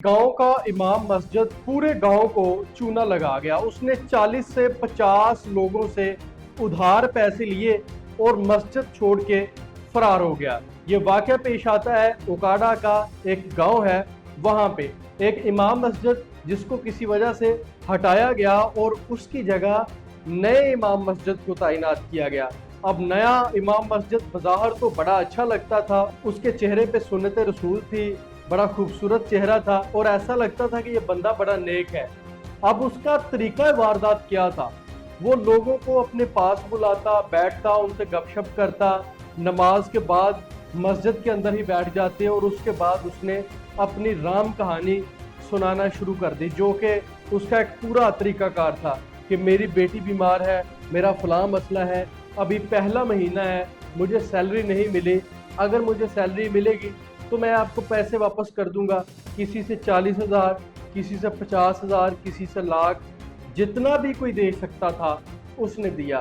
गांव का इमाम मस्जिद पूरे गांव को चूना लगा गया। उसने 40 से 50 लोगों से उधार पैसे लिए और मस्जिद छोड़ के फरार हो गया। ये वाकया पेश आता है ओकाडा का एक गांव है, वहां पे एक इमाम मस्जिद जिसको किसी वजह से हटाया गया और उसकी जगह नए इमाम मस्जिद को तैनात किया गया। अब नया इमाम मस्जिद बज़ाहिर तो बड़ा अच्छा लगता था, उसके चेहरे पे सुन्नत रसूल थी, बड़ा खूबसूरत चेहरा था और ऐसा लगता था कि ये बंदा बड़ा नेक है। अब उसका तरीका वारदात क्या था? वो लोगों को अपने पास बुलाता, बैठता, उनसे गपशप करता, नमाज के बाद मस्जिद के अंदर ही बैठ जाते और उसके बाद उसने अपनी राम कहानी सुनाना शुरू कर दी, जो कि उसका एक पूरा तरीकाकार था कि मेरी बेटी बीमार है, मेरा फलां मसला है, अभी पहला महीना है, मुझे सैलरी नहीं मिली, अगर मुझे सैलरी मिलेगी तो मैं आपको पैसे वापस कर दूंगा। किसी से 40,000, किसी से 50,000, किसी से लाख, जितना भी कोई दे सकता था उसने दिया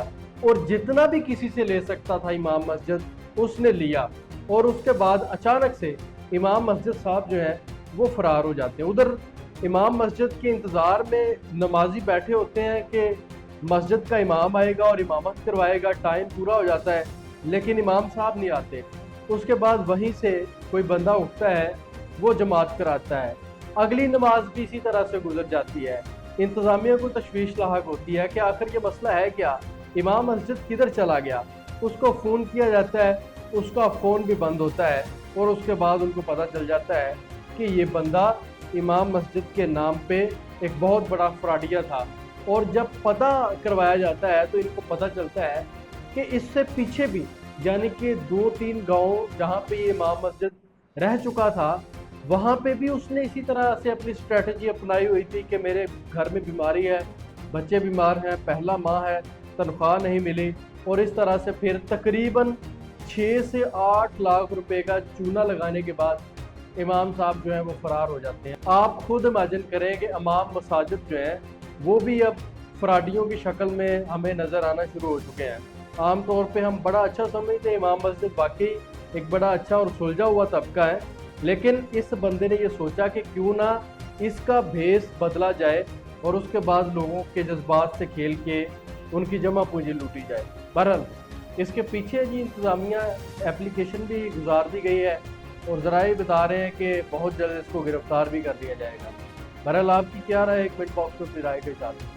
और जितना भी किसी से ले सकता था इमाम मस्जिद उसने लिया। और उसके बाद अचानक से इमाम मस्जिद साहब जो है वो फरार हो जाते हैं। उधर इमाम मस्जिद के इंतज़ार में नमाजी बैठे होते हैं कि मस्जिद का इमाम आएगा और इमामत करवाएगा, टाइम पूरा हो जाता है लेकिन इमाम साहब नहीं आते। उसके बाद वहीं से कोई बंदा उठता है, वो जमात कराता है। अगली नमाज भी इसी तरह से गुजर जाती है। इंतज़ामिया को तशवीश लाहक होती है कि आखिर ये मसला है क्या, इमाम मस्जिद किधर चला गया। उसको फ़ोन किया जाता है, उसका फ़ोन भी बंद होता है और उसके बाद उनको पता चल जाता है कि ये बंदा इमाम मस्जिद के नाम पे एक बहुत बड़ा फ्रॉडिया था। और जब पता करवाया जाता है तो इनको पता चलता है कि इससे पीछे भी, यानी कि 2-3 गांव जहां पे ये इमाम मस्जिद रह चुका था, वहां पे भी उसने इसी तरह से अपनी स्ट्रेटजी अपनाई हुई थी कि मेरे घर में बीमारी है, बच्चे बीमार हैं, पहला माह है, तनख्वाह नहीं मिली, और इस तरह से फिर तकरीबन 6 से 8 लाख रुपए का चूना लगाने के बाद इमाम साहब जो है वो फरार हो जाते हैं। आप खुद इमेजिन करें कि इमाम मसाजिद जो है वो भी अब फ्रॉडियों की शक्ल में हमें नज़र आना शुरू हो चुके हैं। आम तौर पे हम बड़ा अच्छा समझते हैं, इमाम मस्जिद वाकई एक बड़ा अच्छा और सुलझा हुआ तबका है, लेकिन इस बंदे ने ये सोचा कि क्यों ना इसका भेस बदला जाए और उसके बाद लोगों के जज्बात से खेल के उनकी जमा पूंजी लूटी जाए। बहरहाल इसके पीछे जी इंतज़ामिया एप्लीकेशन भी गुजार दी गई है और ज़राए बता रहे हैं कि बहुत जल्द इसको गिरफ्तार भी कर दिया जाएगा। बहरहाल आपकी क्या राय है? एक कमेंट बॉक्स में अपनी राय के साथ